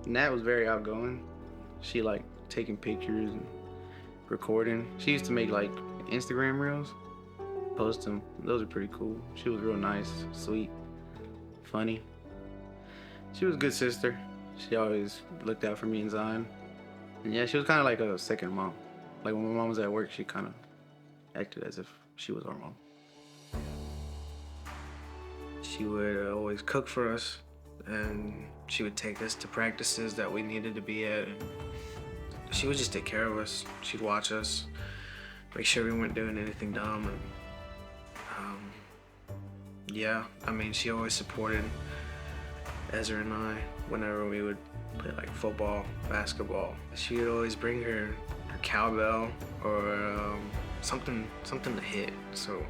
Nat was very outgoing. She liked taking pictures and recording. She used to make like Instagram reels, post them. Those are pretty cool. She was real nice, sweet, funny. She was a good sister. She always looked out for me and Zion. And yeah, she was kind of like a second mom. Like when my mom was at work, she kind of acted as if she was our mom. She would always cook for us, and she would take us to practices that we needed to be at. And she would just take care of us. She'd watch us, make sure we weren't doing anything dumb. And yeah, I mean, she always supported Ezra and I whenever we would play like football, basketball. She would always bring her cowbell or something to hit, so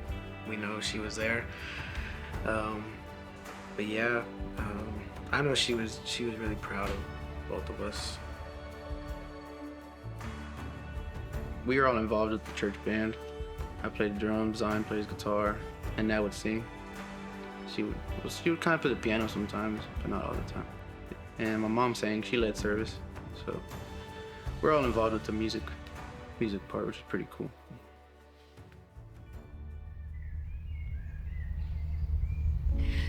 we know she was there. But yeah, I know she was really proud of both of us. We were all involved with the church band. I played drums, Zion plays guitar, and Nat would sing. She would kind of play the piano sometimes, but not all the time. And my mom sang, she led service. So we're all involved with the music part, which is pretty cool.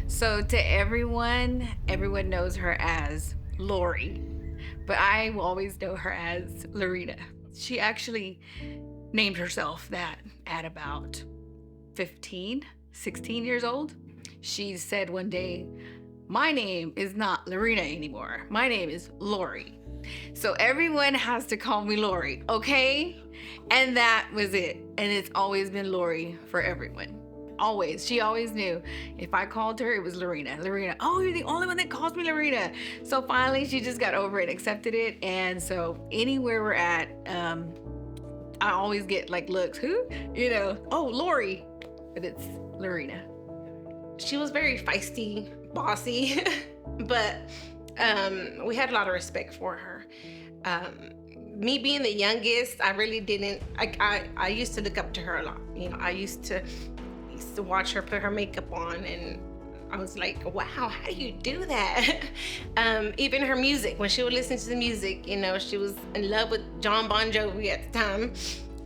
So to everyone knows her as Lori, but I will always know her as Lorena. She actually named herself that at about 15, 16 years old. She said one day, "My name is not Lorena anymore. My name is Lori. So everyone has to call me Lori, okay?" And that was it. And it's always been Lori for everyone. Always. She always knew if I called her, it was Lorena. Lorena, oh, you're the only one that calls me Lorena. So finally, she just got over it, accepted it. And so anywhere we're at, I always get like looks, who? Oh, Lori. But it's Lorena. She was very feisty, bossy, but we had a lot of respect for her. Me being the youngest, I really didn't. I used to look up to her a lot. I used to watch her put her makeup on, and I was like, wow, how do you do that? Even her music, when she would listen to the music, she was in love with John Bon Jovi at the time.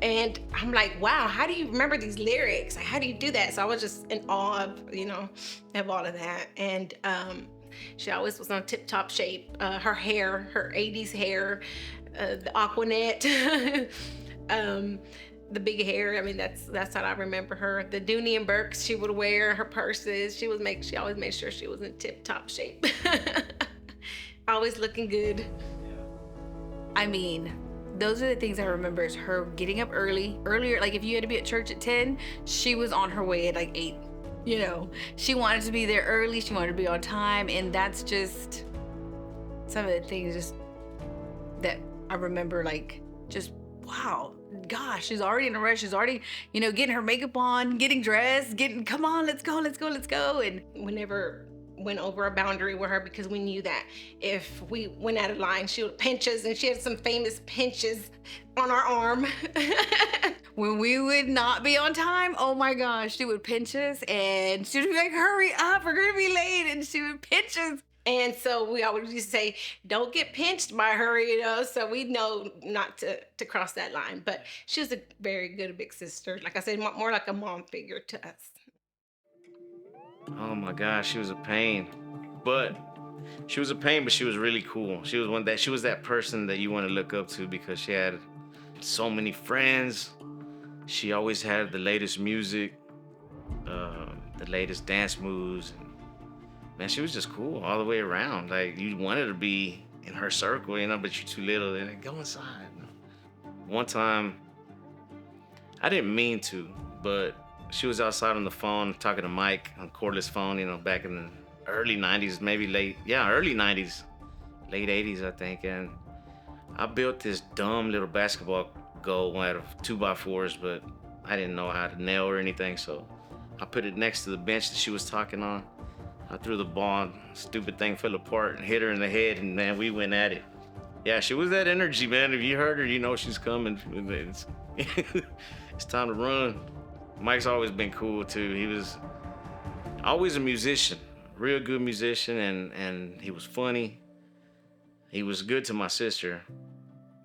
And I'm like, wow, how do you remember these lyrics? Like, how do you do that? So I was just in awe of all of that. And she always was on tip-top shape. Her hair, her 80s hair, the Aquanet, the big hair. I mean, that's how I remember her. The Dooney and Burks she would wear, her purses. She always made sure she was in tip-top shape. Always looking good. I mean, those are the things I remember, is her getting up earlier. Like if you had to be at church at 10, she was on her way at like 8. She wanted to be there early. She wanted to be on time. And that's just some of the things just that I remember, like, just, wow, gosh, she's already in a rush. She's already, getting her makeup on, getting dressed, come on, let's go. And whenever went over a boundary with her, because we knew that if we went out of line, she would pinch us, and she had some famous pinches on our arm. When we would not be on time, oh my gosh, she would pinch us, and she would be like, hurry up, we're gonna be late, and she would pinch us. And so we always used to say, don't get pinched by her, so we know not to cross that line. But she was a very good big sister. Like I said, more like a mom figure to us. Oh my gosh, she was a pain. But she was really cool. She was that person that you want to look up to because she had so many friends. She always had the latest music, the latest dance moves. Man, she was just cool all the way around. Like, you wanted to be in her circle, but you're too little. They're like, go inside. One time, I didn't mean to, but she was outside on the phone talking to Mike on cordless phone, back in the early 90s, early 90s, late 80s, I think. And I built this dumb little basketball goal out of 2x4s, but I didn't know how to nail or anything, so I put it next to the bench that she was talking on. I threw the ball, stupid thing fell apart and hit her in the head, and man, we went at it. Yeah, she was that energy, man. If you heard her, you know she's coming. It's time to run. Mike's always been cool too. He was always a musician, real good musician, and he was funny. He was good to my sister.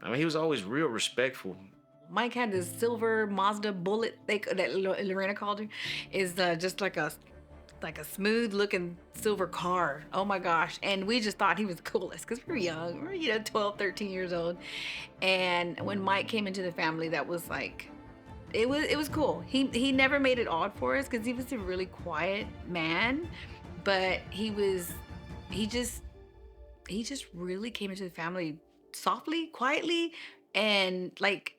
I mean, he was always real respectful. Mike had this silver Mazda Bullet that Lorena called her, is just like a smooth looking silver car. Oh my gosh. And we just thought he was the coolest because we were young. We were, 12, 13 years old. And when Mike came into the family, that was like, it was cool. He never made it odd for us because he was a really quiet man, but he just really came into the family softly, quietly, and like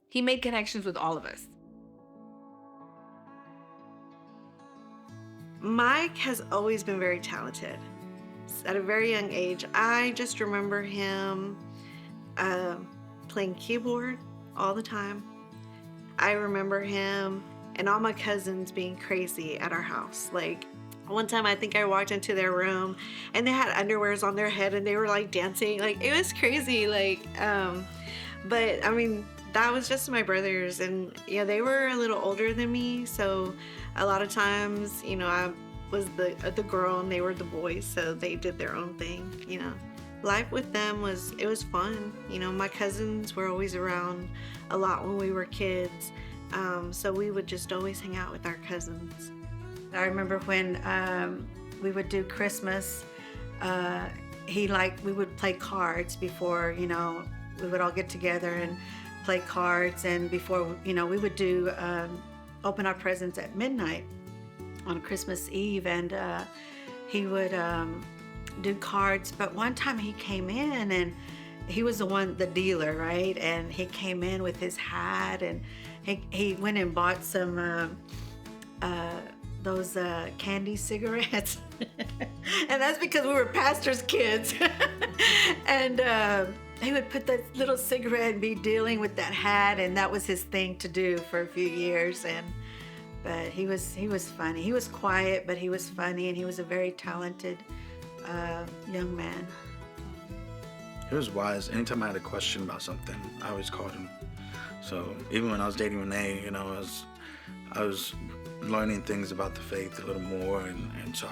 he made connections with all of us. Mike has always been very talented. At a very young age, I just remember him playing keyboard all the time. I remember him and all my cousins being crazy at our house. Like one time I think I walked into their room and they had underwears on their head and they were like dancing. Like it was crazy. But I mean, that was just my brothers, and they were a little older than me, so a lot of times I was the girl and they were the boys, so they did their own thing. Life with them was fun. My cousins were always around a lot when we were kids, so we would just always hang out with our cousins. I remember when we would do Christmas, we would play cards before, we would all get together and play cards, and before, we would do open our presents at midnight on Christmas Eve, and he would do cards. But one time he came in and he was the dealer, right? And he came in with his hat, and he went and bought some those candy cigarettes. And that's because we were pastors' kids. And he would put that little cigarette and be dealing with that hat, and that was his thing to do for a few years. But he was funny. He was quiet, but he was funny, and he was a very talented young man. He was wise. Anytime I had a question about something, I always called him. So even when I was dating Renee, I was learning things about the faith a little more, and so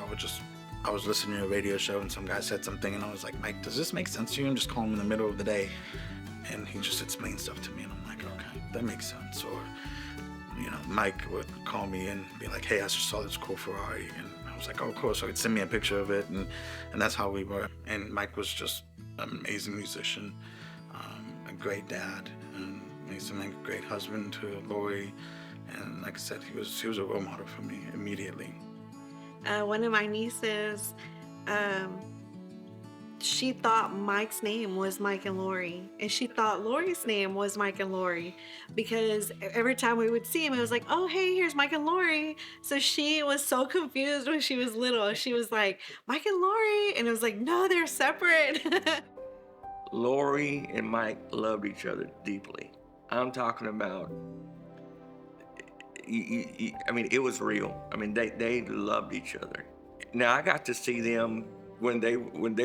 I was listening to a radio show and some guy said something and I was like, Mike, does this make sense to you? And just call him in the middle of the day, and he just explained stuff to me, and I'm like, okay, that makes sense. Or Mike would call me and be like, hey, I just saw this cool Ferrari, and I was like, oh, cool. So he'd send me a picture of it, and that's how we were. And Mike was just an amazing musician, a great dad, and he's a great husband to Lori. And like I said, he was a role model for me immediately. One of my nieces, she thought Mike's name was Mike and Lori, and she thought Lori's name was Mike and Lori, because every time we would see him, it was like, oh, hey, here's Mike and Lori. So she was so confused when she was little. She was like, Mike and Lori, and it was like, no, they're separate. Lori and Mike loved each other deeply. I'm talking about, I mean, it was real. I mean, they loved each other. Now, I got to see them when they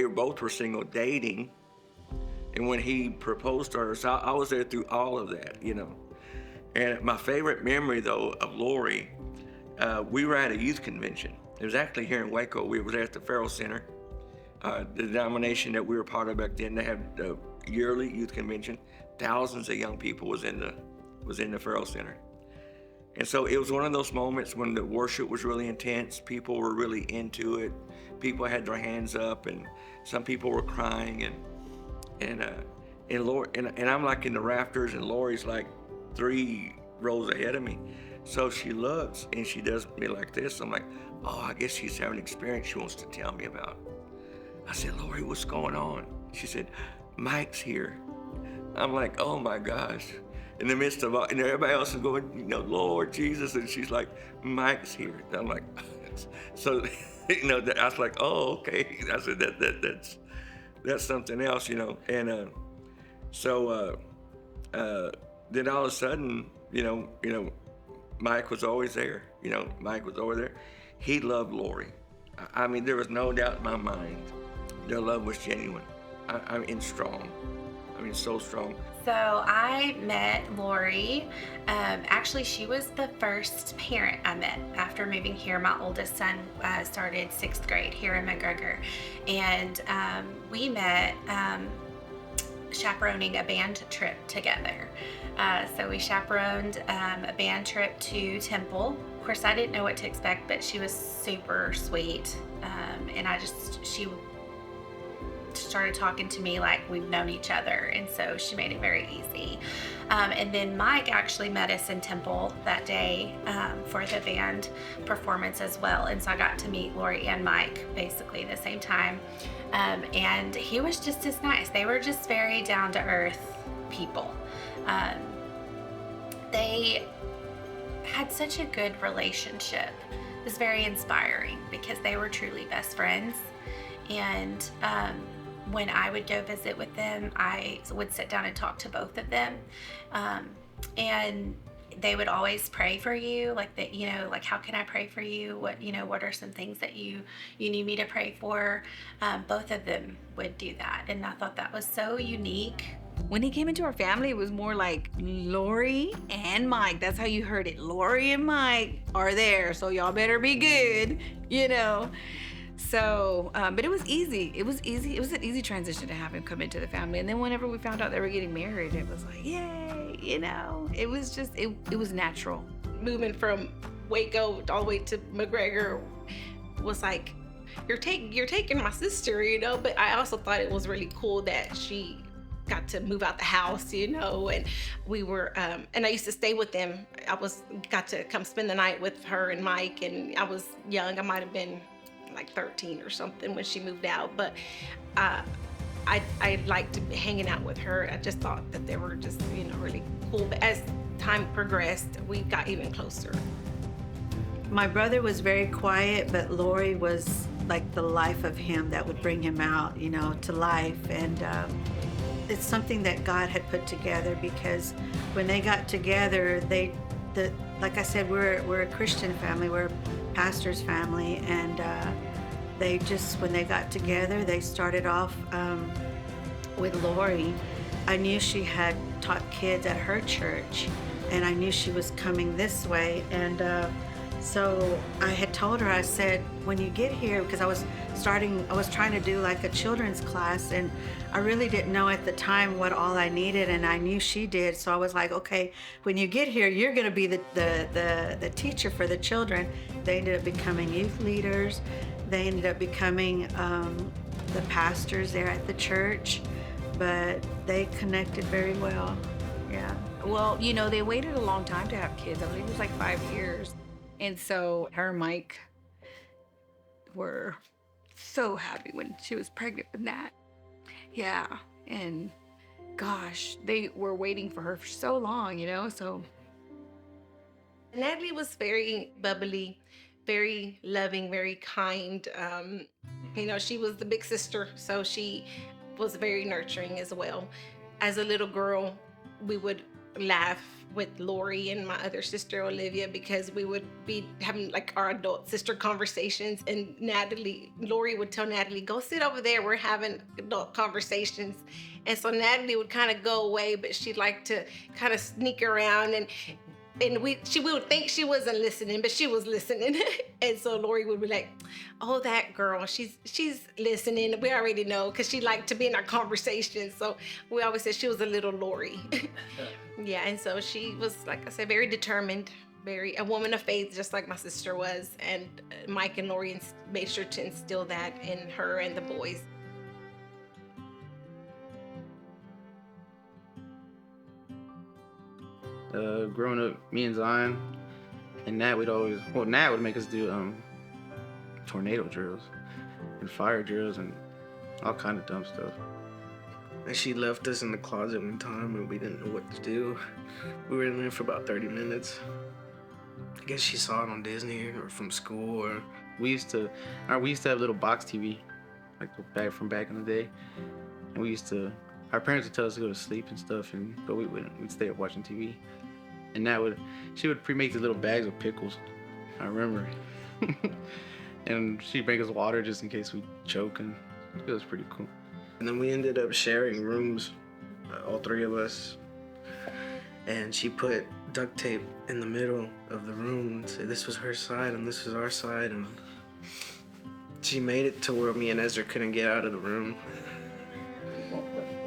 both were single, dating, and when he proposed to her. So I was there through all of that, And my favorite memory, though, of Lori, we were at a youth convention. It was actually here in Waco. We were there at the Farrell Center. The denomination that we were part of back then, they had the yearly youth convention. Thousands of young people was in the Farrell Center. And so it was one of those moments when the worship was really intense. People were really into it. People had their hands up, and some people were crying, and Lori, and I'm like in the rafters, and Lori's like 3 rows ahead of me. So she looks and she does me like this. I'm like, oh, I guess she's having an experience she wants to tell me about. I said, Lori, what's going on? She said, Mike's here. I'm like, oh my gosh. In the midst of all, and everybody else is going, Lord Jesus, and she's like, Mike's here. And I'm like, so, I was like, oh, okay. I said, that's something else, And so then all of a sudden, Mike was always there. Mike was over there. He loved Lori. I mean, there was no doubt in my mind their love was genuine. I mean, strong. I mean, so strong. So I met Lori. Actually, she was the first parent I met after moving here. My oldest son started 6th grade here in McGregor. And we met chaperoning a band trip together. So we chaperoned a band trip to Temple. Of course, I didn't know what to expect, but she was super sweet. And she started talking to me like we've known each other, and so she made it very easy. And then Mike actually met us in Temple that day for the band performance as well, and so I got to meet Lori and Mike basically at the same time. And he was just as nice. They were just very down-to-earth people. They had such a good relationship. It was very inspiring because they were truly best friends. And when I would go visit with them, I would sit down and talk to both of them. And they would always pray for you, like that, like, how can I pray for you? What are some things that you need me to pray for? Both of them would do that. And I thought that was so unique. When he came into our family, it was more like Lori and Mike. That's how you heard it. Lori and Mike are there, so y'all better be good, So, but it was easy. It was easy. It was an easy transition to have him come into the family. And then whenever we found out they were getting married, it was like, yay, It was just, it was natural. Moving from Waco all the way to McGregor was like, you're taking my sister, But I also thought it was really cool that she got to move out the house, and we were, and I used to stay with them. Got to come spend the night with her and Mike, and I was young. I might have been like 13 or something when she moved out, but I liked hanging out with her. I just thought that they were just, really cool. But as time progressed, we got even closer. My brother was very quiet, but Lori was like the life of him that would bring him out, to life. And it's something that God had put together, because when they got together, like I said, we're a Christian family, we're a pastor's family, and when they got together, they started off with Lori. I knew she had taught kids at her church, and I knew she was coming this way, and so I had told her, I said, when you get here, because I was trying to do like a children's class, and I really didn't know at the time what all I needed, and I knew she did. So I was like, okay, when you get here, you're going to be the teacher for the children. They ended up becoming youth leaders. They ended up becoming the pastors there at the church, but they connected very well. Yeah. Well, they waited a long time to have kids. I believe it was like 5 years. And so her and Mike were so happy when she was pregnant with Nat. Yeah. And gosh, they were waiting for her for so long, so. Natalie was very bubbly, very loving, very kind. She was the big sister, so she was very nurturing as well. As a little girl, we would laugh with Lori and my other sister Olivia, because we would be having like our adult sister conversations, and Lori would tell Natalie, go sit over there, we're having adult conversations. And so Natalie would kind of go away, but she'd like to kind of sneak around, and we would think she wasn't listening, but she was listening. And so Lori would be like, oh, that girl, she's listening. We already know, because she liked to be in our conversations. So we always said she was a little Lori. Yeah, and so she was, like I said, very determined, a woman of faith, just like my sister was. And Mike and Lori made sure to instill that in her and the boys. Growing up, me and Zion and Nat Nat would make us do tornado drills and fire drills and all kind of dumb stuff. And she left us in the closet one time and we didn't know what to do. We were in there for about 30 minutes. I guess she saw it on Disney or from school, or we used to have a little box TV, like from back in the day. And our parents would tell us to go to sleep and stuff, but we wouldn't. We'd stay up watching TV. And she would pre-make these little bags of pickles, I remember. And she'd bring us water just in case we choke, and it was pretty cool. And then we ended up sharing rooms all three of us, and she put duct tape in the middle of the room and said this was her side and this was our side, and she made it to where me and Ezra couldn't get out of the room.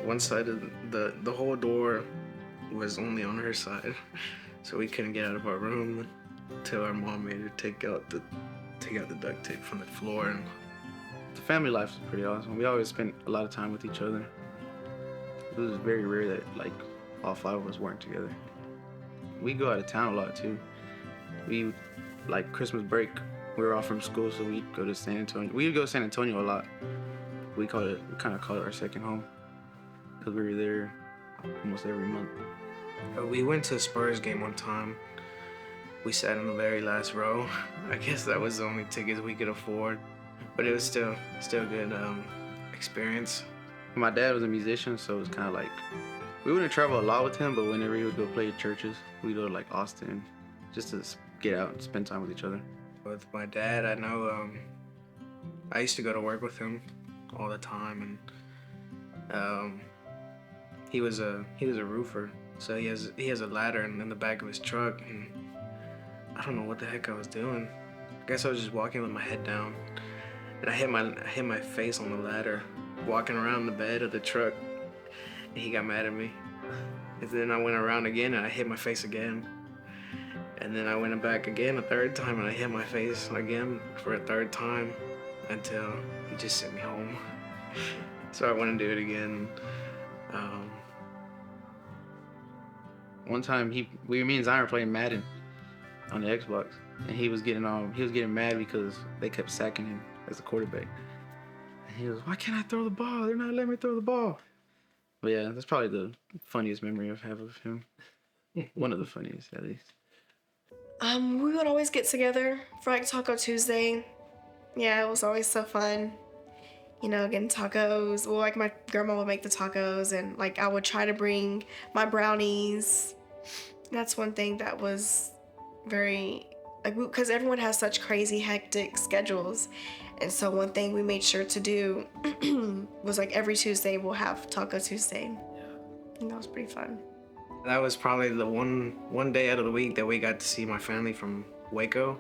One side of the whole door was only on her side, so we couldn't get out of our room until our mom made her take out the duct tape from the floor. And the family life is pretty awesome. We always spent a lot of time with each other. It was very rare that like all five of us weren't together. We go out of town a lot too. We like Christmas break, we were off from school, so we'd go to San Antonio. We'd go to San Antonio a lot. We kind of call it our second home because we were there almost every month. We went to a Spurs game one time. We sat in the very last row. I guess that was the only tickets we could afford, but it was still a good experience. My dad was a musician, so it was kind of like we wouldn't travel a lot with him, but whenever he would go play at churches, we'd go to like Austin just to get out and spend time with each other. With my dad, I know I used to go to work with him all the time, and he was a roofer, so he has a ladder in the back of his truck, and I don't know what the heck I was doing. I guess I was just walking with my head down, and I hit my face on the ladder, walking around the bed of the truck, and he got mad at me. And then I went around again, and I hit my face again. And then I went back again a third time, and I hit my face again for a third time until he just sent me home. So I went and do it again. One time, me and Zion were playing Madden on the Xbox, and he was getting mad because they kept sacking him as a quarterback. And he was, "Why can't I throw the ball? They're not letting me throw the ball." But yeah, that's probably the funniest memory I have of him. One of the funniest, at least. We would always get together for like Taco Tuesday. Yeah, it was always so fun. You know, getting tacos. Well, like my grandma would make the tacos, and like I would try to bring my brownies. That's one thing that was very, like, because everyone has such crazy, hectic schedules. And so one thing we made sure to do was like every Tuesday we'll have Taco Tuesday. And that was pretty fun. That was probably the one day out of the week that we got to see my family from Waco.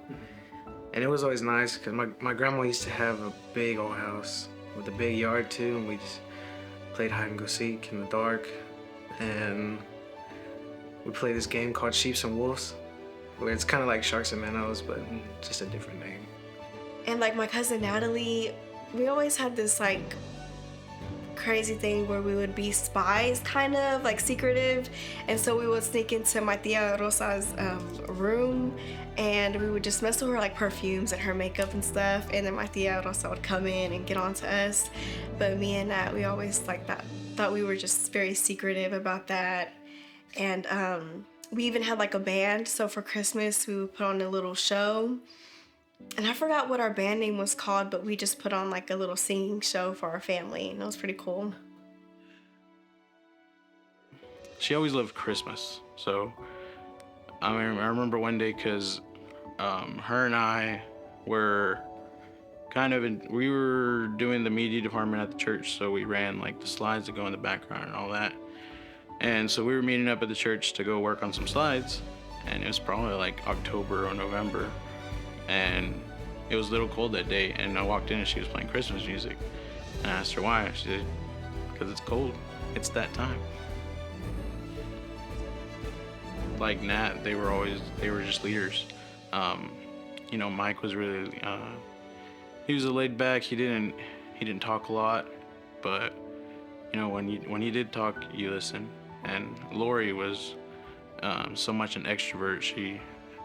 And it was always nice because my grandma used to have a big old house with a big yard too, and we just played hide and go seek in the dark. And we played this game called Sheeps and Wolves, where it's kind of like Sharks and Minnows, but just a different name. And like my cousin Natalie, we always had this like crazy thing where we would be spies, kind of like secretive, and so we would sneak into my tia Rosa's room, and we would just mess with her like perfumes and her makeup and stuff, and then my tia Rosa would come in and get on to us. But me and Nat, we always like that, thought we were just very secretive about that. And we even had like a band, so for Christmas we would put on a little show. And I forgot what our band name was called, but we just put on like a little singing show for our family, and it was pretty cool. She always loved Christmas, so I remember one day because her and I were we were doing the media department at the church, so we ran like the slides that go in the background and all that. And so we were meeting up at the church to go work on some slides, and it was probably like October or November. And it was a little cold that day, and I walked in and she was playing Christmas music. And I asked her why. She said, "Because it's cold. It's that time." Like Nat, they were just leaders. You know, Mike was really, he was a laid back. He didn't talk a lot, but you know, when he did talk, you listen. And Lori was so much an extrovert. She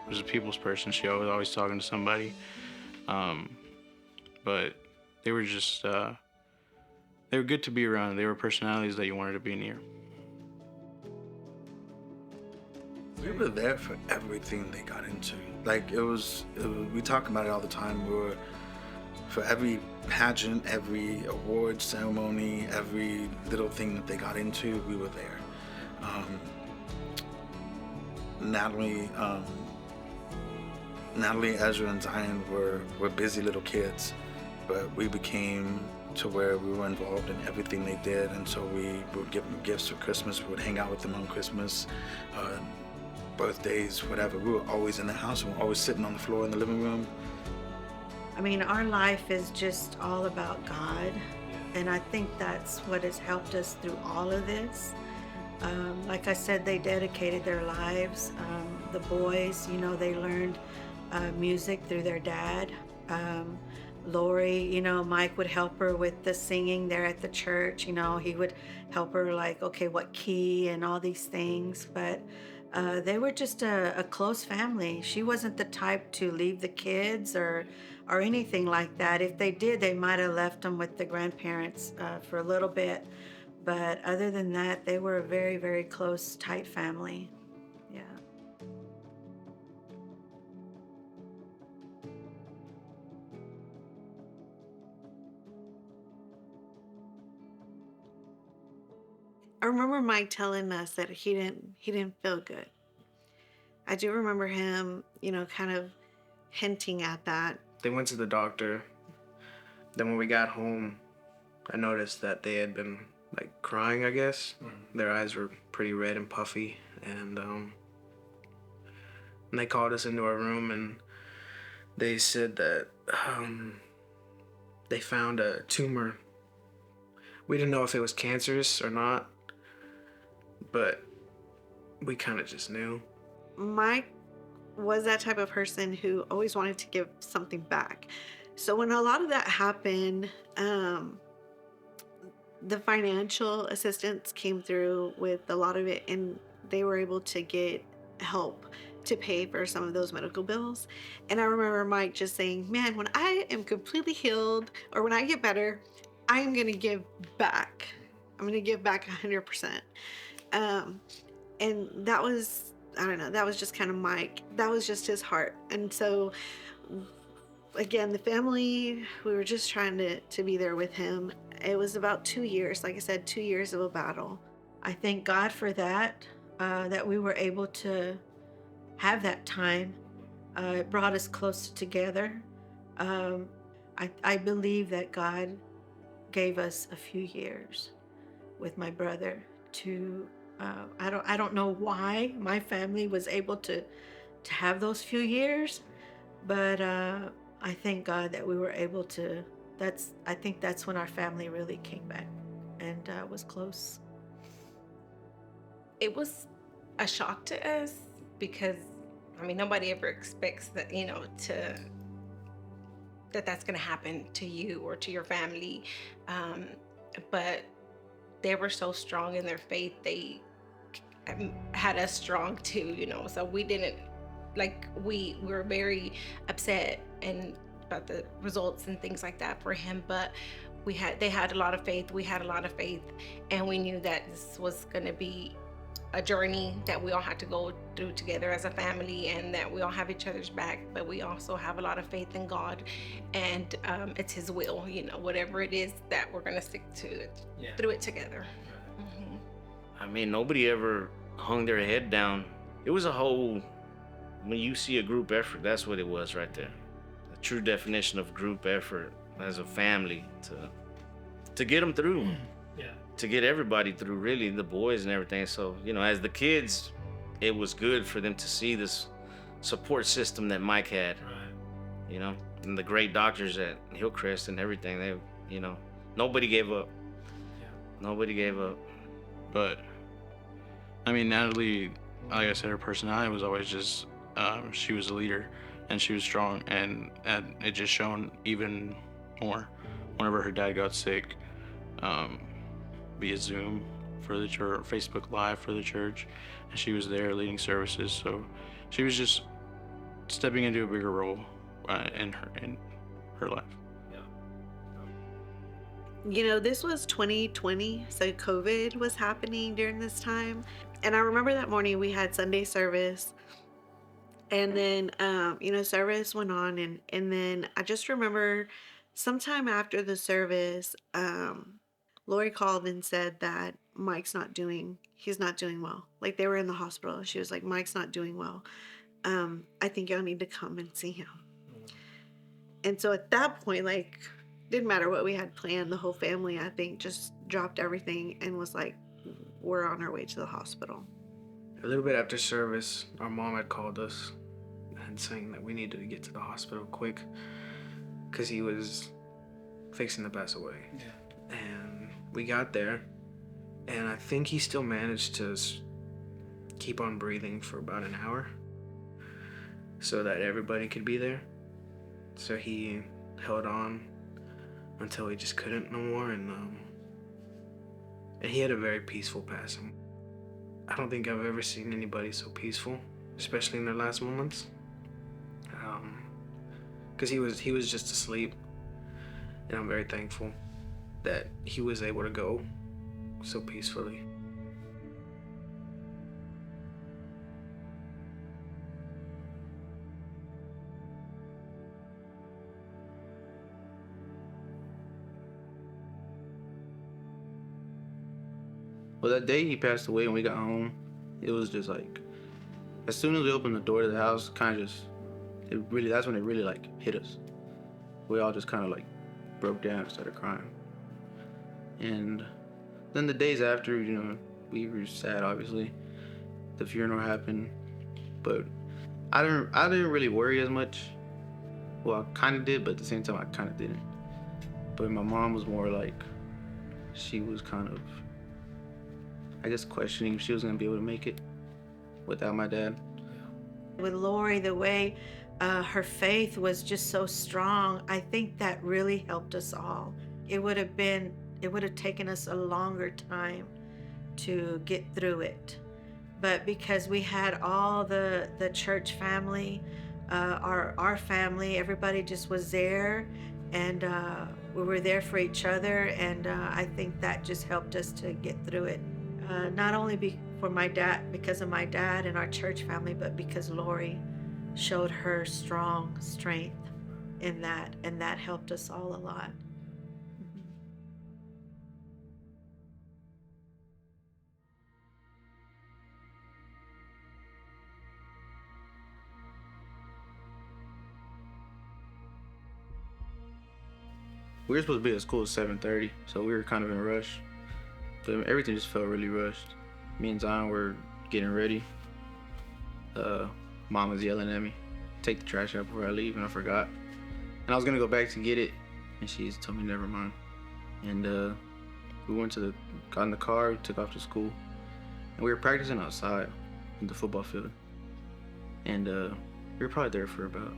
was a people's person. She was always talking to somebody. But they were just, they were good to be around. They were personalities that you wanted to be near. We were there for everything they got into. Like we talk about it all the time. We were, for every pageant, every award ceremony, every little thing that they got into, we were there. Natalie, Ezra, and Zion were busy little kids, but we became to where we were involved in everything they did, and so we would give them gifts for Christmas. We would hang out with them on Christmas, birthdays, whatever. We were always in the house, and we were always sitting on the floor in the living room. I mean, our life is just all about God, and I think that's what has helped us through all of this. Like I said, they dedicated their lives. The boys, you know, they learned music through their dad. Lori, you know, Mike would help her with the singing there at the church. You know, he would help her like, okay, what key and all these things. But they were just a close family. She wasn't the type to leave the kids or anything like that. If they did, they might have left them with the grandparents for a little bit. But other than that, they were a very, very close, tight family. Yeah. I remember Mike telling us that he didn't feel good. I do remember him, you know, kind of hinting at that. They went to the doctor. Then when we got home, I noticed that they had been like crying, I guess. Their eyes were pretty red and puffy, and they called us into our room and they said that they found a tumor. We didn't know if it was cancerous or not, but we kind of just knew. Mike was that type of person who always wanted to give something back. So when a lot of that happened, the financial assistance came through with a lot of it, and they were able to get help to pay for some of those medical bills. And I remember Mike just saying, man, when I am completely healed or when I get better, I am going to give back. I'm going to give back 100%. And that was, I don't know, that was just kind of Mike. That was just his heart. And so again, the family, we were just trying to be there with him. It was about 2 years, like I said, 2 years of a battle. I thank God for that, that we were able to have that time. It brought us closer together. I believe that God gave us a few years with my brother to, I don't know why my family was able to have those few years, but I thank God that we were able to. I think that's when our family really came back and was close. It was a shock to us because, I mean, nobody ever expects that, you know, that's going to happen to you or to your family. But they were so strong in their faith. They had us strong too, you know, so we didn't, like, we were very upset and about the results and things like that for him, but they had a lot of faith, we had a lot of faith, and we knew that this was going to be a journey that we all had to go through together as a family, and that we all have each other's back, but we also have a lot of faith in God, and it's his will, you know, whatever it is, that we're going to stick to it, through it together. Mm-hmm. I mean, nobody ever hung their head down. It was a whole, when you see a group effort, that's what it was right there. The true definition of group effort as a family to get them through. To get everybody through, really, the boys and everything. So, you know, as the kids, it was good for them to see this support system that Mike had, you know, and the great doctors at Hillcrest and everything. They, you know, nobody gave up. Nobody gave up. But, I mean, Natalie, like I said, her personality was always just, she was a leader and she was strong, and it just shown even more whenever her dad got sick. Via Zoom for the church, Facebook Live for the church, and she was there leading services. So she was just stepping into a bigger role in her life. You know, this was 2020, so COVID was happening during this time. And I remember that morning we had Sunday service, and then, you know, service went on, and then I just remember sometime after the service, Lori called and said that he's not doing well. Like, they were in the hospital. She was like, Mike's not doing well. I think y'all need to come and see him. And so at that point, like, didn't matter what we had planned. The whole family, I think, just dropped everything and was like, we're on our way to the hospital. A little bit after service, our mom had called us and saying that we needed to get to the hospital quick because he was fixing to pass away. Yeah. And we got there, and I think he still managed to keep on breathing for about an hour so that everybody could be there. So he held on until he just couldn't no more, and he had a very peaceful passing. I don't think I've ever seen anybody so peaceful, especially in their last moments. Because he was just asleep, and I'm very thankful that he was able to go so peacefully. Well, that day he passed away when we got home, it was just like, as soon as we opened the door to the house, that's when it really like hit us. We all just kind of like broke down and started crying. And then the days after, we were sad, obviously. The funeral happened, but I didn't really worry as much. Well, I kind of did, but at the same time, I kind of didn't. But my mom was more like, she was kind of, I guess, questioning if she was gonna be able to make it without my dad. With Lori, the way her faith was just so strong, I think that really helped us all. It would have taken us a longer time to get through it. But because we had all the church family, our family, everybody just was there, and we were there for each other, and I think that just helped us to get through it. Not only because of my dad and our church family, but because Lori showed her strong strength in that, and that helped us all a lot. We were supposed to be at school at 7:30, so we were kind of in a rush. But everything just felt really rushed. Me and Zion were getting ready. Mom was yelling at me, take the trash out before I leave, and I forgot. And I was gonna go back to get it, and she just told me never mind. And we got in the car, took off to school, and we were practicing outside in the football field. And we were probably there for about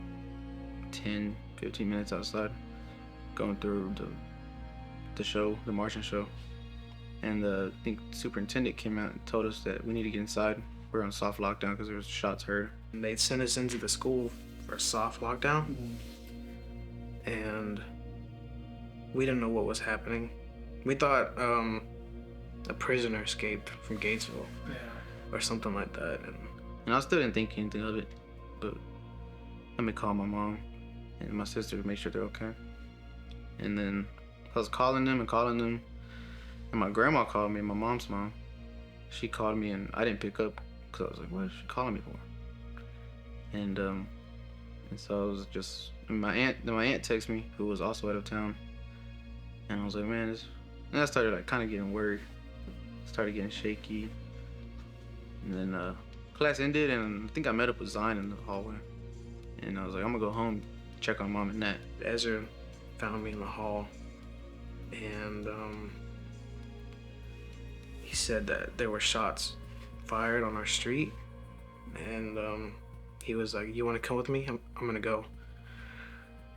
10, 15 minutes outside, going through the show, the marching show. And I think the superintendent came out and told us that we need to get inside. We're on soft lockdown because there was shots heard. And they sent us into the school for a soft lockdown. And we didn't know what was happening. We thought a prisoner escaped from Gatesville or something like that. And I still didn't think anything of it, but let me call my mom and my sister to make sure they're okay. And then I was calling them, and my grandma called me, my mom's mom. She called me, and I didn't pick up because I was like, what is she calling me for? And so I was just, my aunt texted me, who was also out of town. And I was like, man, and I started like kind of getting worried. Started getting shaky. And then class ended, and I think I met up with Zion in the hallway. And I was like, I'm gonna go home, check on Mom and Nat. Ezra found me in the hall, and he said that there were shots fired on our street, and he was like, you want to come with me? I'm gonna go.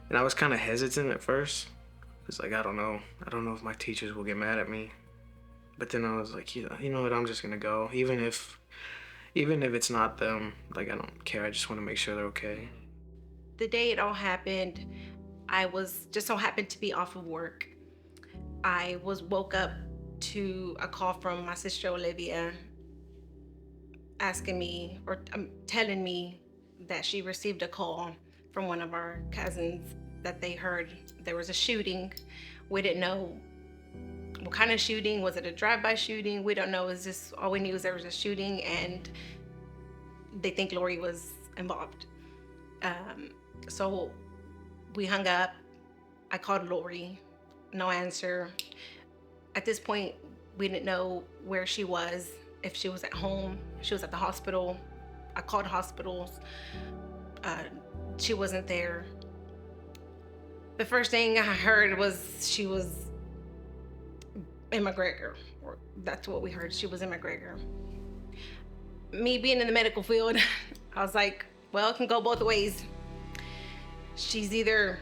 And I was kind of hesitant at first. It's like, I don't know if my teachers will get mad at me. But then I was like, you know what, I'm just gonna go. Even if it's not them, like, I don't care. I just want to make sure they're okay. The day it all happened, I was just so happened to be off of work. I woke up to a call from my sister Olivia asking me, or telling me that she received a call from one of our cousins that they heard there was a shooting. We didn't know what kind of shooting. Was it a drive-by shooting? We don't know. All we knew was there was a shooting, and they think Lori was involved. So we hung up. I called Lori no answer. At this point, we didn't know where she was, if she was at home, she was at the hospital. I called hospitals. She wasn't there. The first thing I heard was she was in McGregor. Or that's what we heard. She was in McGregor. Me being in the medical field, I was like, well, it can go both ways. She's either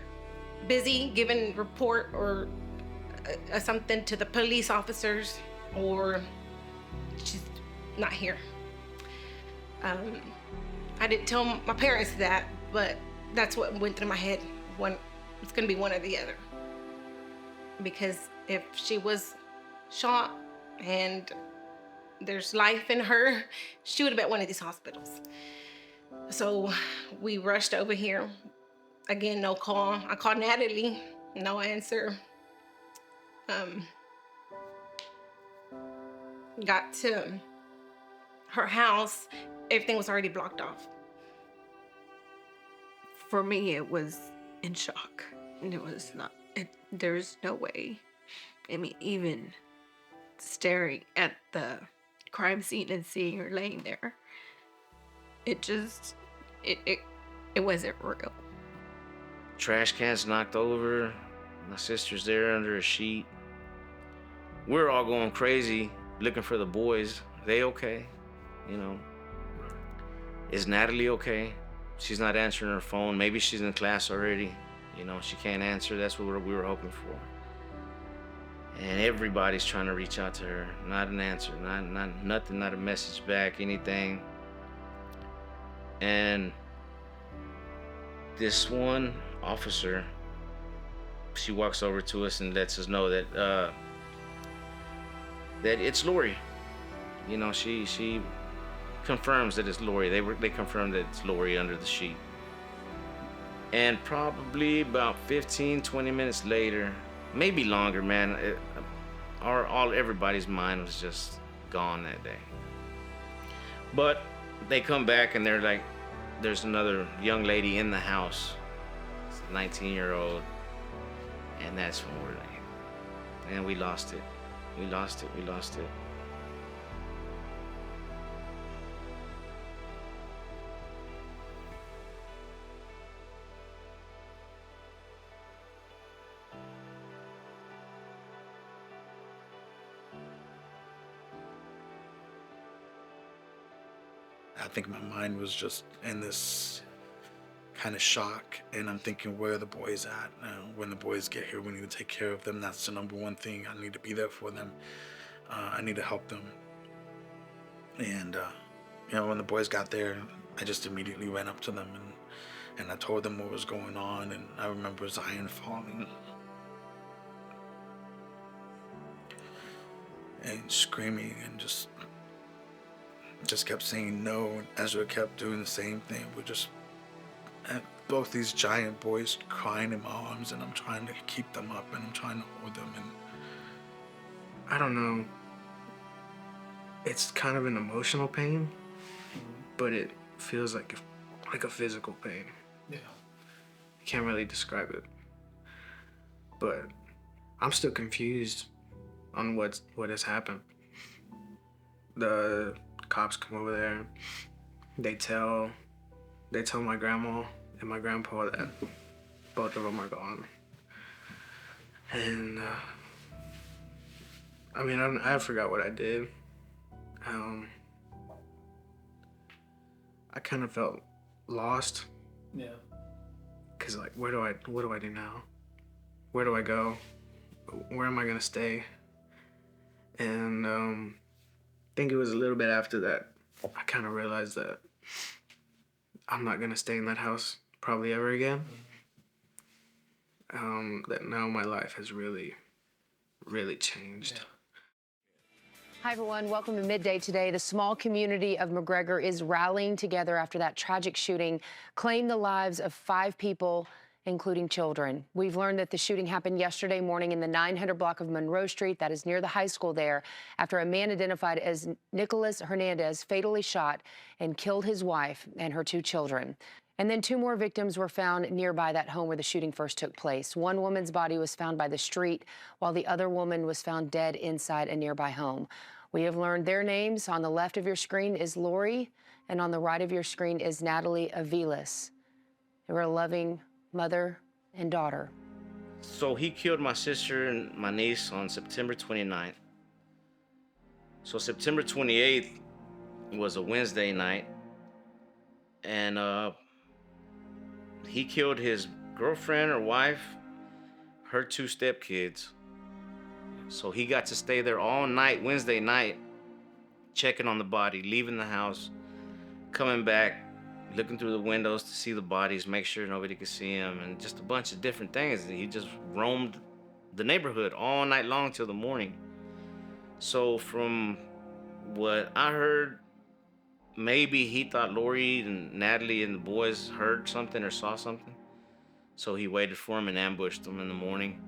busy giving report or something to the police officers, or she's not here. I didn't tell my parents that, but that's what went through my head. It's gonna be one or the other. Because if she was shot and there's life in her, she would have been at one of these hospitals. So we rushed over here. Again, no call. I called Natalie, no answer. Got to her house, everything was already blocked off. For me, it was in shock. And it was not, there's no way. I mean, even staring at the crime scene and seeing her laying there, it wasn't real. Trash cans knocked over. My sister's there under a sheet. We're all going crazy looking for the boys. They okay? You know? Is Natalie okay? She's not answering her phone. Maybe she's in class already. You know, she can't answer. That's what we were hoping for. And everybody's trying to reach out to her. Not an answer, nothing, not a message back, anything. And this one officer, she walks over to us and lets us know that that it's Lori. You know, she confirms that it's Lori. They confirmed that it's Lori under the sheet. And probably about 15, 20 minutes later, maybe longer, man, everybody's mind was just gone that day. But they come back and they're like, there's another young lady in the house, it's a 19-year-old, and that's when we're like, and we lost it. We lost it. I think my mind was just in this kind of shock, and I'm thinking, where are the boys at? When the boys get here, we need to take care of them. That's the number one thing. I need to be there for them. I need to help them. And when the boys got there, I just immediately went up to them and I told them what was going on. And I remember Zion falling and screaming and just kept saying no, and Ezra kept doing the same thing. Both these giant boys crying in my arms, and I'm trying to keep them up and I'm trying to hold them. And I don't know. It's kind of an emotional pain, but it feels like a physical pain. Yeah. Can't really describe it. But I'm still confused on what has happened. The cops come over there. They tell my grandma and my grandpa that both of them are gone. And I forgot what I did. I kind of felt lost. Yeah. Cause like, what do I do now? Where do I go? Where am I gonna stay? And I think it was a little bit after that I kind of realized that I'm not gonna stay in that house probably ever again. That now my life has really, really changed. Yeah. Hi, everyone. Welcome to Midday today. The small community of McGregor is rallying together after that tragic shooting claimed the lives of 5 people, including children. We've learned that the shooting happened yesterday morning in the 900 block of Monroe Street, that is near the high school there, after a man identified as Nicholas Hernandez fatally shot and killed his wife and her 2 children. And then 2 more victims were found nearby that home where the shooting first took place. One woman's body was found by the street, while the other woman was found dead inside a nearby home. We have learned their names. On the left of your screen is Lori, and on the right of your screen is Natalie Aviles. They were a loving mother and daughter. So he killed my sister and my niece on September 29th. So September 28th was a Wednesday night, and he killed his girlfriend or wife, her 2 stepkids. So he got to stay there all night, Wednesday night, checking on the body, leaving the house, coming back, looking through the windows to see the bodies, make sure nobody could see him, and just a bunch of different things. He just roamed the neighborhood all night long till the morning. So from what I heard, maybe he thought Lori and Natalie and the boys heard something or saw something. So he waited for them and ambushed them in the morning.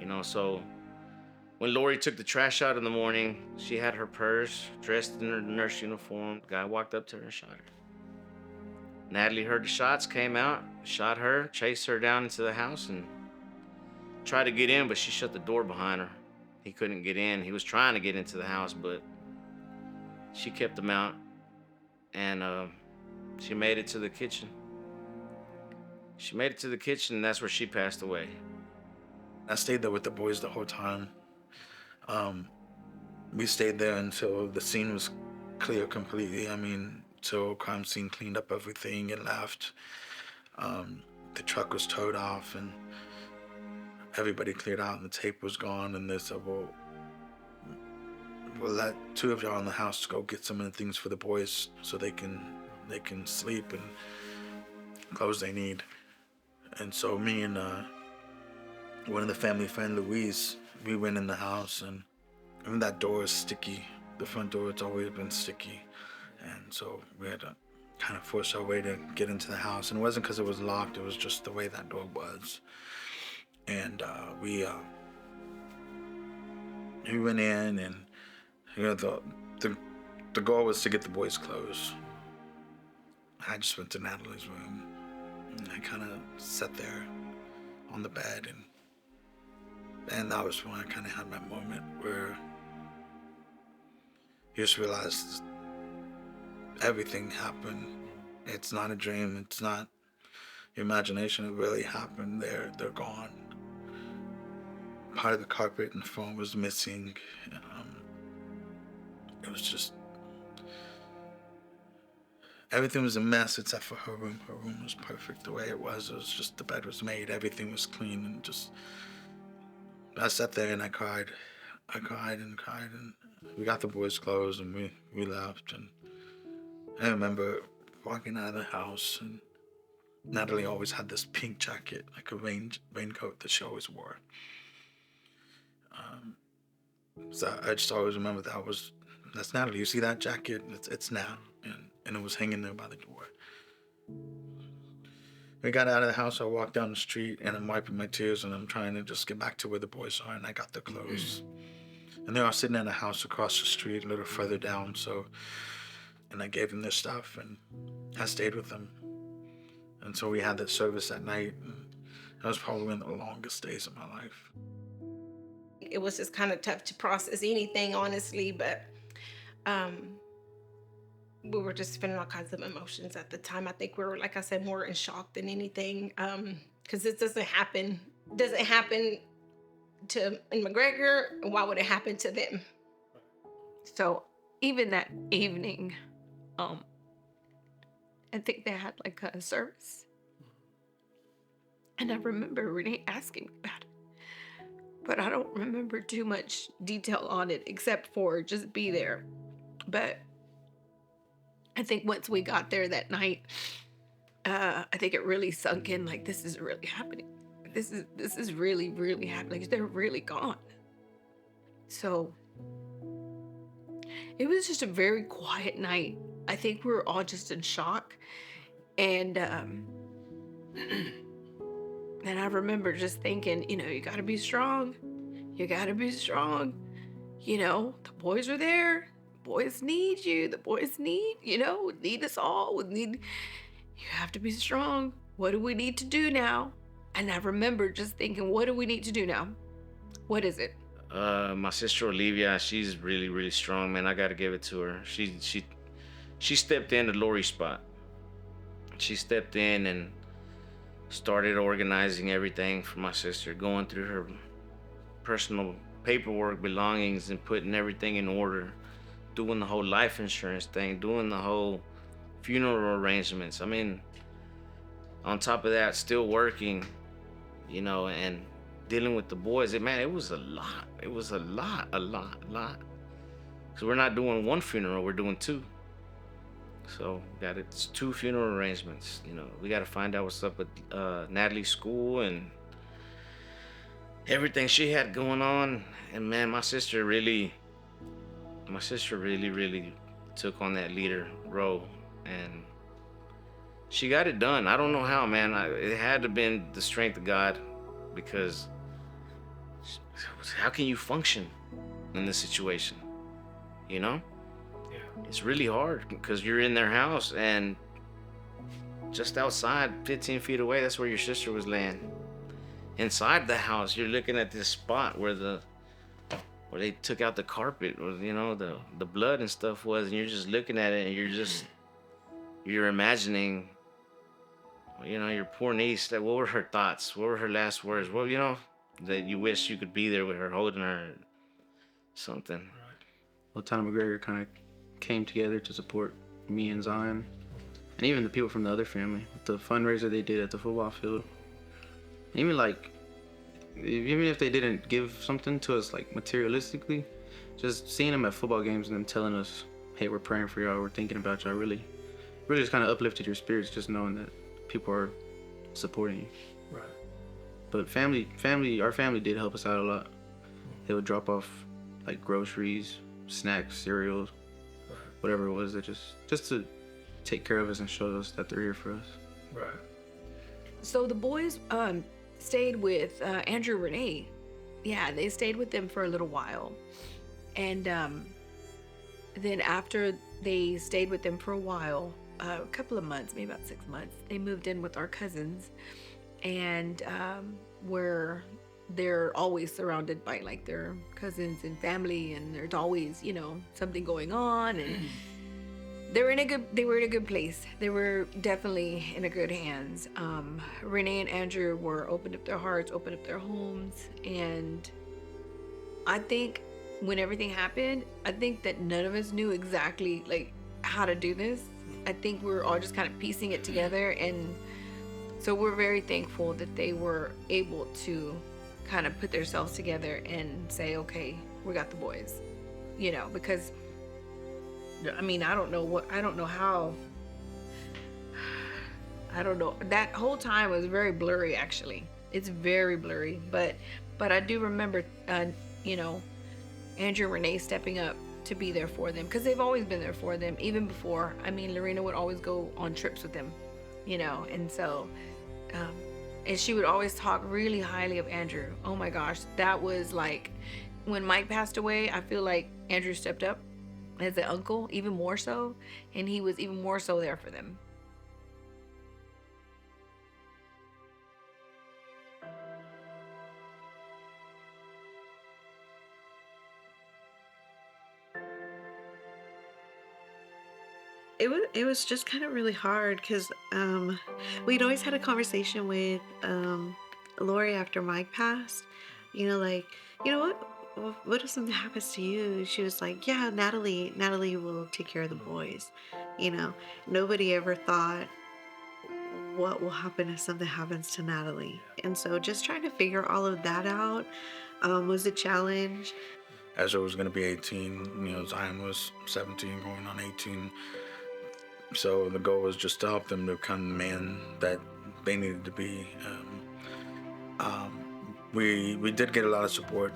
You know, so when Lori took the trash out in the morning, she had her purse, dressed in her nurse uniform. The guy walked up to her and shot her. Natalie heard the shots, came out, shot her, chased her down into the house, and tried to get in, but she shut the door behind her. He couldn't get in. He was trying to get into the house, but she kept him out, and she made it to the kitchen. She made it to the kitchen, and that's where she passed away. I stayed there with the boys the whole time. We stayed there until the scene was clear completely. I mean, till crime scene cleaned up everything and left. The truck was towed off and everybody cleared out and the tape was gone, and they said, we'll let 2 of y'all in the house go get some of the things for the boys so they can sleep and clothes they need. And so me and one of the family friend, Louise, we went in the house, and that door is sticky. The front door, it's always been sticky. And so we had to kind of force our way to get into the house. And it wasn't because it was locked, it was just the way that door was. And we went in, and you know, the goal was to get the boys' clothes. I just went to Natalie's room, and I kind of sat there on the bed, and that was when I kind of had my moment where you just realized everything happened. It's not a dream. It's not your imagination. It really happened. They're gone. Part of the carpet and the phone was missing. It was just, everything was a mess except for her room. Her room was perfect the way it was. It was just, the bed was made. Everything was clean, and just, I sat there and I cried. I cried and cried, and we got the boys' clothes and we left. And I remember walking out of the house, and Natalie always had this pink jacket, like a raincoat that she always wore. So I just always remember that's Natalie. You see that jacket? It's Nat, and it was hanging there by the door. We got out of the house. I walked down the street, and I'm wiping my tears, and I'm trying to just get back to where the boys are, and I got their clothes. And they were sitting in a house across the street, a little further down. And I gave them their stuff, and I stayed with them. And so we had that service that night. And that was probably one of the longest days of my life. It was just kind of tough to process anything, honestly, but we were just feeling all kinds of emotions at the time. I think we were, like I said, more in shock than anything, because this doesn't happen to in McGregor. Why would it happen to them? So even that evening, I think they had like a service, and I remember Renee asking me about it, but I don't remember too much detail on it except for just be there. But I think once we got there that night, I think it really sunk in, like, this is really happening. This is really, really happening. Like, they're really gone. So it was just a very quiet night. I think we were all just in shock. And and I remember just thinking, you know, you gotta be strong. You gotta be strong. You know, the boys are there. The boys need you. The boys need us all. We need, you have to be strong. What do we need to do now? And I remember just thinking, what do we need to do now? What is it? My sister Olivia, she's really, really strong, man. I gotta give it to her. She stepped in the Lori spot. She stepped in and started organizing everything for my sister, going through her personal paperwork, belongings, and putting everything in order, doing the whole life insurance thing, doing the whole funeral arrangements. I mean, on top of that, still working, you know, and dealing with the boys. Man, it was a lot. It was a lot. So we're not doing one funeral, we're doing two. So it's two funeral arrangements. You know, we got to find out what's up with Natalie's school and everything she had going on. And man, my sister really took on that leader role, and she got it done. I don't know how, man. It had to have been the strength of God, because how can you function in this situation? You know? It's really hard because you're in their house, and just outside, 15 feet away, that's where your sister was laying. Inside the house, you're looking at this spot where they took out the carpet, or you know, the blood and stuff was, and you're just looking at it, and you're imagining, you know, your poor niece. That what were her thoughts? What were her last words? Well, you know, that you wish you could be there with her, holding her, something. Well, Tana McGregor kind of came together to support me and Zion, and even the people from the other family. The fundraiser they did at the football field, even if they didn't give something to us like materialistically, just seeing them at football games and them telling us, hey, we're praying for y'all, we're thinking about y'all, really just kind of uplifted your spirits, just knowing that people are supporting you. Right. But our family did help us out a lot. They would drop off like groceries, snacks, cereals, whatever it was, that just to take care of us and show us that they're here for us. Right. So the boys stayed with Andrew Renee. Yeah, they stayed with them for a little while. And then after they stayed with them for a while, a couple of months, maybe about 6 months, they moved in with our cousins, and where they're always surrounded by like their cousins and family, and there's always, you know, something going on, and they were in a good place. They were definitely in a good hands. Renee and Andrew opened up their hearts, opened up their homes, and I think when everything happened, I think that none of us knew exactly like how to do this. I think we were all just kind of piecing it together, and so we're very thankful that they were able to kind of put themselves together and say, okay, we got the boys, you know, because I mean, I don't know how, that whole time was very blurry, actually. It's very blurry, but I do remember, you know, Andrew and Renee stepping up to be there for them, because they've always been there for them, even before. I mean, Lorena would always go on trips with them, you know, and so, and she would always talk really highly of Andrew. Oh my gosh, that was like, when Mike passed away, I feel like Andrew stepped up as an uncle, even more so, and he was even more so there for them. It was just kind of really hard because we'd always had a conversation with Lori after Mike passed. You know, like, you know what if something happens to you? She was like, yeah, Natalie will take care of the boys. You know, nobody ever thought what will happen if something happens to Natalie. And so just trying to figure all of that out was a challenge. Ezra was going to be 18, you know, Zion was 17 going on 18. So the goal was just to help them to become the man that they needed to be. We did get a lot of support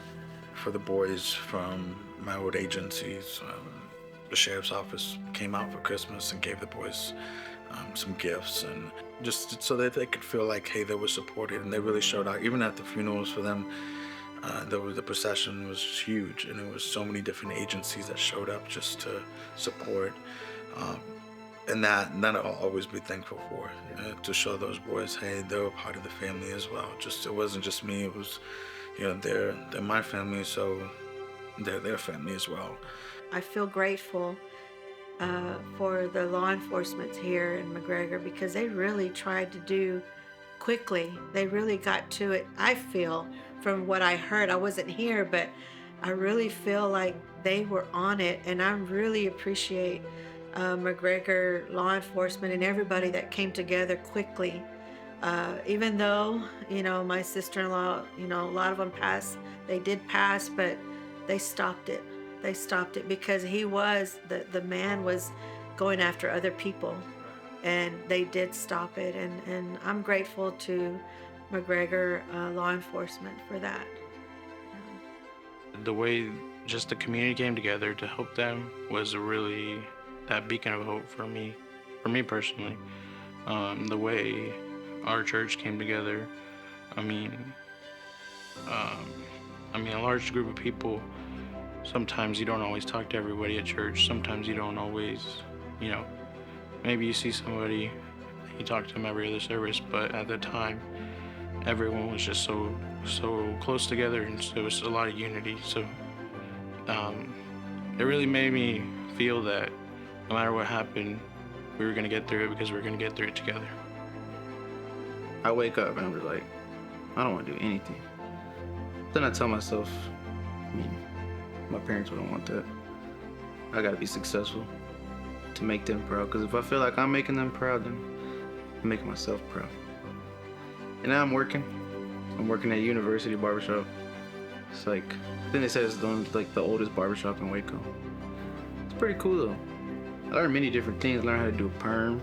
for the boys from my old agencies. The sheriff's office came out for Christmas and gave the boys some gifts, and just so that they could feel like, hey, they were supported, and they really showed out. Even at the funerals for them, the procession was huge, and there was so many different agencies that showed up just to support. And that I'll always be thankful for, to show those boys, hey, they're a part of the family as well. It wasn't just me, it was, they're my family, so they're their family as well. I feel grateful for the law enforcement here in McGregor because they really tried to do quickly. They really got to it. I feel from what I heard, I wasn't here, but I really feel like they were on it, and I really appreciate McGregor law enforcement and everybody that came together quickly. Even though, my sister-in-law, a lot of them passed, they did pass, but they stopped it. They stopped it because the man was going after other people, and they did stop it. And I'm grateful to McGregor law enforcement for that. The way just the community came together to help them was really that beacon of hope for me personally. The way our church came together, a large group of people. Sometimes you don't always talk to everybody at church. Sometimes you don't always, maybe you see somebody, you talk to them every other service, but at the time, everyone was just so close together, and so there was a lot of unity. So it really made me feel that no matter what happened, we were gonna get through it because we were gonna get through it together. I wake up and I'm just like, I don't want to do anything. Then I tell myself, my parents wouldn't want that. I gotta be successful to make them proud, because if I feel like I'm making them proud, then I'm making myself proud. And now I'm working at University Barbershop. It's like, then they said it's the oldest barbershop in Waco. It's pretty cool though. I learned many different things. I learned how to do perm,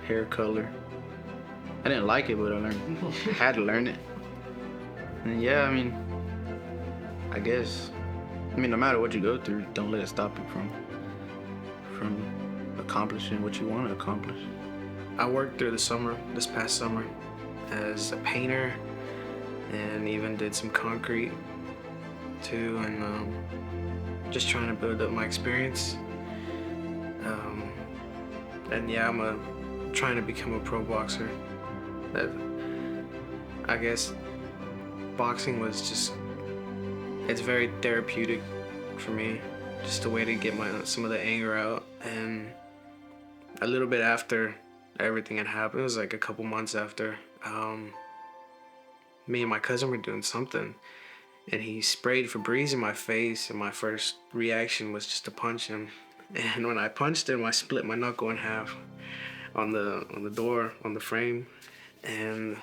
hair color. I didn't like it, but I had to learn it. And yeah, I guess, no matter what you go through, don't let it stop you from accomplishing what you want to accomplish. I worked through this past summer, as a painter, and even did some concrete too, and just trying to build up my experience. And yeah, I'm trying to become a pro boxer. I guess boxing was it's very therapeutic for me, just a way to get some of the anger out. And a little bit after everything had happened, it was like a couple months after, me and my cousin were doing something, and he sprayed Febreze in my face, and my first reaction was just to punch him. And when I punched him, I split my knuckle in half on the door, on the frame. And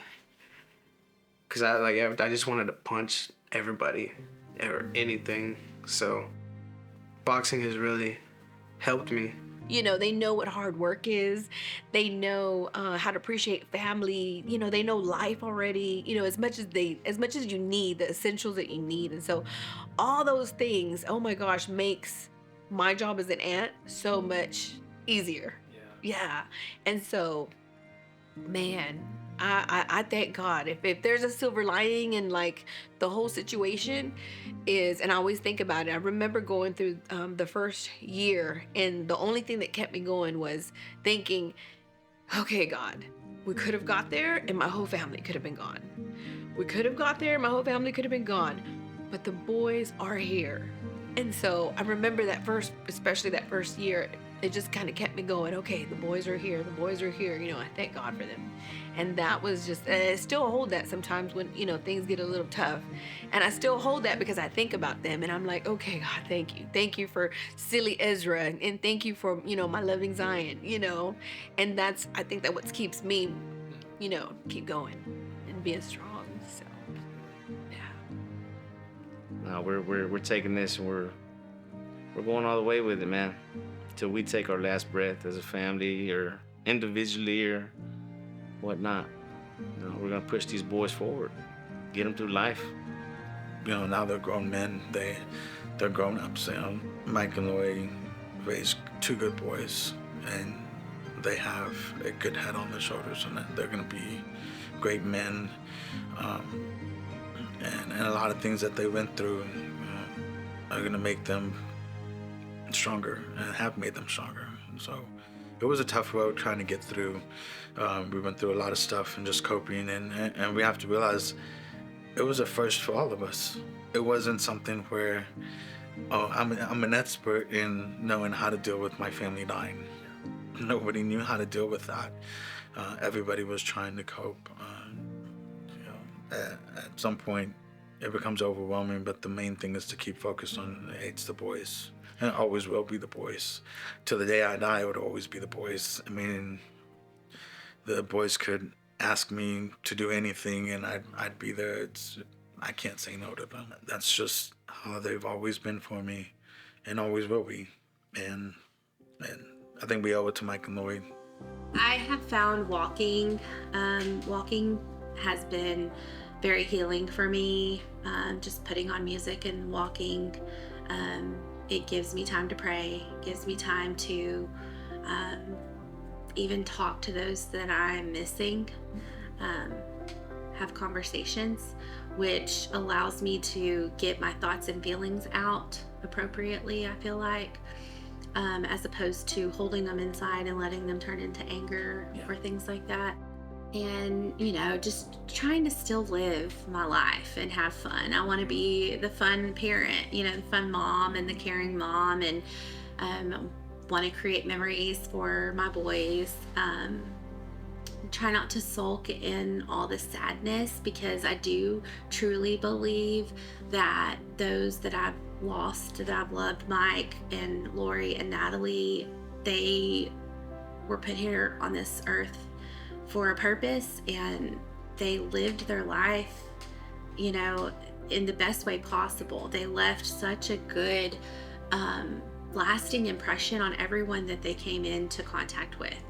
because I just wanted to punch everybody or anything. So boxing has really helped me. They know what hard work is. They know how to appreciate family. They know life already. As much as you need, the essentials that you need. And so all those things, oh my gosh, makes my job as an aunt so much easier. Yeah. And so, man, I thank God. If there's a silver lining in the whole situation is, and I always think about it, I remember going through the first year, and the only thing that kept me going was thinking, okay, God, we could have got there and my whole family could have been gone. We could have got there and my whole family could have been gone, but the boys are here. And so I remember especially that first year, it just kind of kept me going. Okay, the boys are here. The boys are here. I thank God for them. And that was and I still hold that sometimes when, things get a little tough. And I still hold that because I think about them and I'm like, okay, God, thank you. Thank you for silly Ezra. And thank you for, my loving Zion, And I think that what keeps me, keep going and being strong. So, yeah. No, we're taking this and we're going all the way with it, man. Till we take our last breath as a family or individually or whatnot. We're gonna push these boys forward, get them through life. Now they're grown men. They're grown ups. Mike and Lloyd raised two good boys, and they have a good head on their shoulders, and they're gonna be great men. And a lot of things that they went through are gonna make them stronger and have made them stronger. And so It was a tough road trying to get through. We went through a lot of stuff and just coping, and we have to realize it was a first for all of us. It wasn't something where, oh, I'm an expert in knowing how to deal with my family dying. Nobody knew how to deal with that. Everybody was trying to cope. At some point, it becomes overwhelming, but the main thing is to keep focused on it's the boys. And it always will be the boys. Till the day I die, it would always be the boys. I mean, the boys could ask me to do anything and I'd be there. I can't say no to them. That's just how they've always been for me and always will be. And I think we owe it to Mike and Lloyd. I have found walking has been very healing for me. Just putting on music and walking, it gives me time to pray, gives me time to even talk to those that I'm missing, have conversations, which allows me to get my thoughts and feelings out appropriately, I feel like, as opposed to holding them inside and letting them turn into anger or things like that. And, just trying to still live my life and have fun. I want to be the fun parent, the fun mom and the caring mom, and want to create memories for my boys. Try not to sulk in all the sadness, because I do truly believe that those that I've lost, that I've loved, Mike and Lori and Natalie, they were put here on this earth for a purpose, and they lived their life, in the best way possible. They left such a good, lasting impression on everyone that they came into contact with.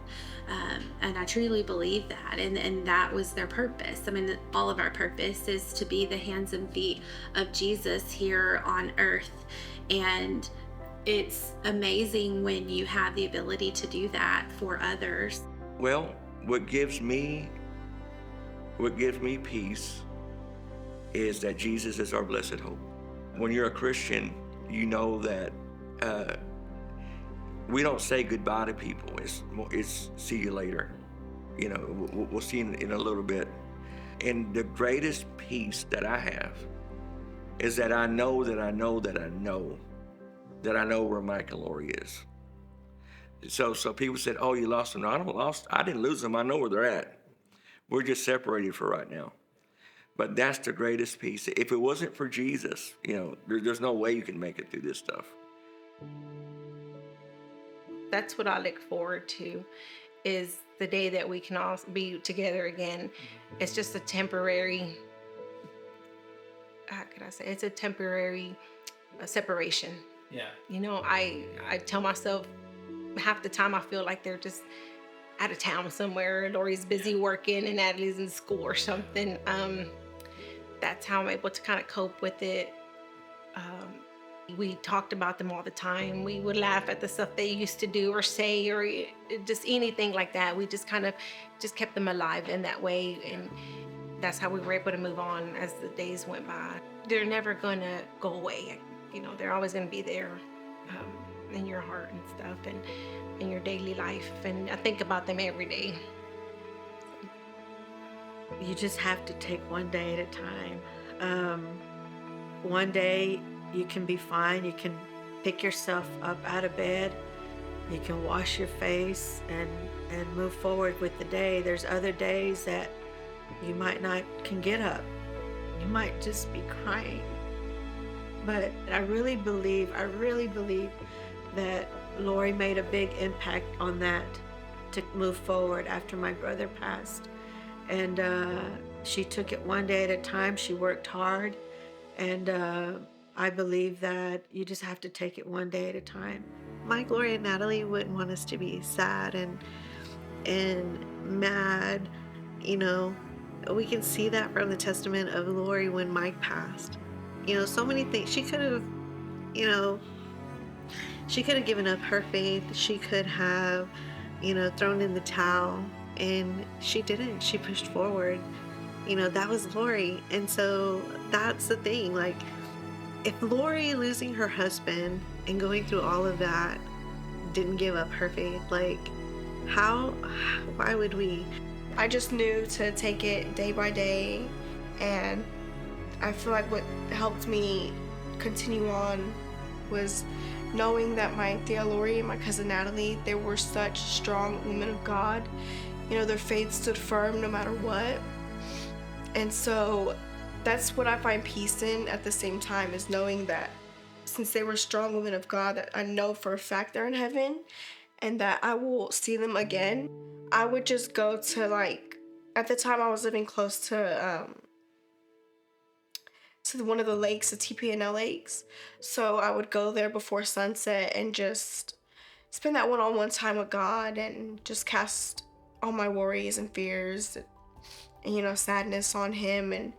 And I truly believe that, and that was their purpose. I mean, all of our purpose is to be the hands and feet of Jesus here on earth, and it's amazing when you have the ability to do that for others. Well, what gives me peace is that Jesus is our blessed hope. When you're a Christian, you know that we don't say goodbye to people. It's see you later. We'll see in a little bit. And the greatest peace that I have is that I know that I know that I know that I know where Mike and Lori is. So people said, "Oh, you lost them." No, I didn't lose them. I know where they're at. We're just separated for right now. But that's the greatest peace. If it wasn't for Jesus, there's no way you can make it through this stuff. That's what I look forward to, is the day that we can all be together again. It's just a temporary, how could I say? It's a temporary separation. Yeah. I tell myself, half the time I feel like they're just out of town somewhere. Lori's busy working and Natalie's in school or something. That's how I'm able to kind of cope with it. We talked about them all the time. We would laugh at the stuff they used to do or say, or just anything like that. We just kind of just kept them alive in that way. And that's how we were able to move on as the days went by. They're never going to go away. They're always going to be there. In your heart and stuff, and in your daily life, and I think about them every day. You just have to take one day at a time. One day you can be fine. You can pick yourself up out of bed. You can wash your face and move forward with the day. There's other days that you might not can get up. You might just be crying. But I really believe that Lori made a big impact on that to move forward after my brother passed. And she took it one day at a time. She worked hard. And I believe that you just have to take it one day at a time. Mike, Lori, and Natalie wouldn't want us to be sad and mad. We can see that from the testament of Lori when Mike passed. So many things. She could have, given up her faith. She could have, thrown in the towel, and she didn't. She pushed forward. That was Lori. And so that's the thing. Like, if Lori losing her husband and going through all of that didn't give up her faith, like, Why would we? I just knew to take it day by day, and I feel like what helped me continue on was knowing that my Tia Lori and my cousin Natalie, they were such strong women of God. You know, their faith stood firm no matter what. And so that's what I find peace in at the same time, is knowing that since they were strong women of God, that I know for a fact they're in heaven and that I will see them again. I would just go to, like, at the time I was living close to one of the lakes, the TPNL lakes. So I would go there before sunset and just spend that one-on-one time with God and just cast all my worries and fears and, you know, sadness on him. And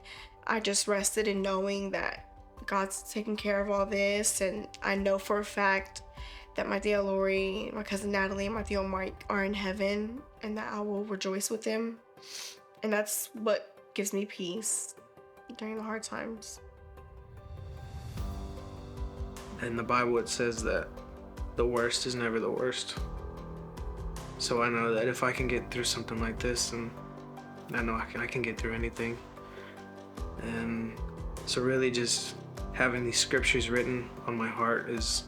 I just rested in knowing that God's taking care of all this. And I know for a fact that my Tia Lori, my cousin Natalie, and my Theo Mike are in heaven, and that I will rejoice with them. And that's what gives me peace during the hard times. In the Bible, it says that the worst is never the worst. So I know that if I can get through something like this, and I know I can get through anything. And so really just having these scriptures written on my heart is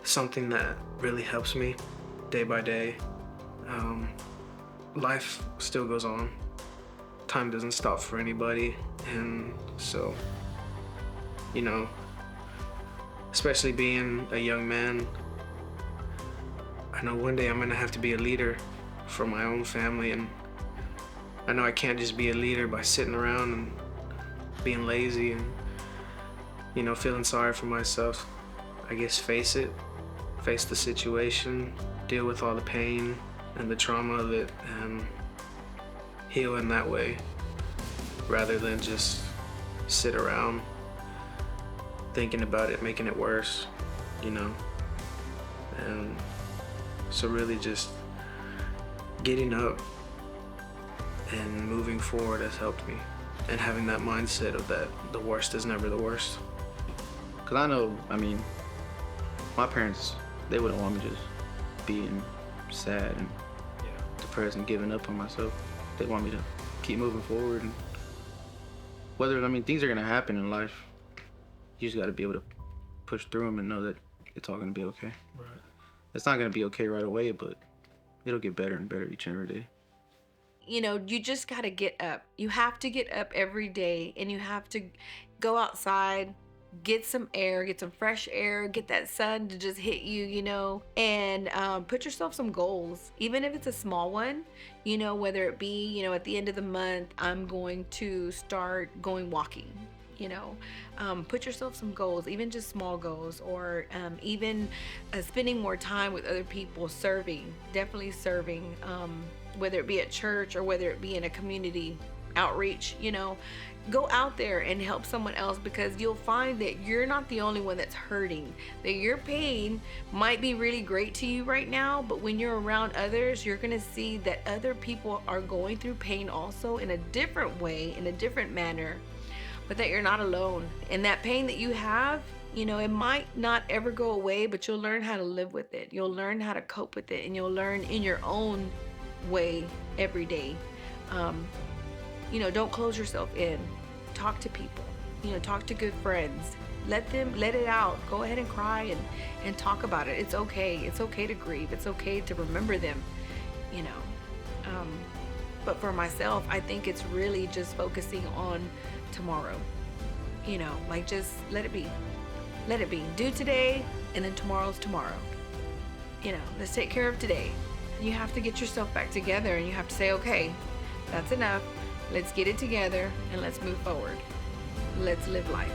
something that really helps me day by day. Life still goes on. Time doesn't stop for anybody. And so, you know, especially being a young man, I know one day I'm gonna have to be a leader for my own family, and I know I can't just be a leader by sitting around and being lazy and, you know, feeling sorry for myself. I guess face the situation, deal with all the pain and the trauma of it, and heal in that way, rather than just sit around thinking about it, making it worse, you know. And so really just getting up and moving forward has helped me, and having that mindset of that the worst is never the worst. Cause I know, I mean, my parents, they wouldn't want me just being sad and depressed and giving up on myself. They want me to keep moving forward, and things are gonna happen in life. You just gotta be able to push through them and know that it's all gonna be okay. Right. It's not gonna be okay right away, but it'll get better and better each and every day. You know, you just gotta get up. You have to get up every day, and you have to go outside, get some air, get some fresh air, get that sun to just hit you, you know, and put yourself some goals, even if it's a small one, you know, whether it be, you know, at the end of the month, I'm going to start going walking, you know. Put yourself some goals, even just small goals, or even spending more time with other people, definitely serving, whether it be at church or whether it be in a community outreach, you know. Go out there and help someone else, because you'll find that you're not the only one that's hurting, that your pain might be really great to you right now, but when you're around others, you're gonna see that other people are going through pain also in a different way, in a different manner, but that you're not alone. And that pain that you have, you know, it might not ever go away, but you'll learn how to live with it. You'll learn how to cope with it, and you'll learn in your own way every day. You know, don't close yourself in. Talk to people, you know, talk to good friends. Let it out. Go ahead and cry and talk about it. It's okay. It's okay to grieve. It's okay to remember them, you know. But for myself, I think it's really just focusing on tomorrow. You know, like, just let it be. Let it be. Do today, and then tomorrow's tomorrow. You know, let's take care of today. You have to get yourself back together, and you have to say, okay, that's enough. Let's get it together, and let's move forward. Let's live life.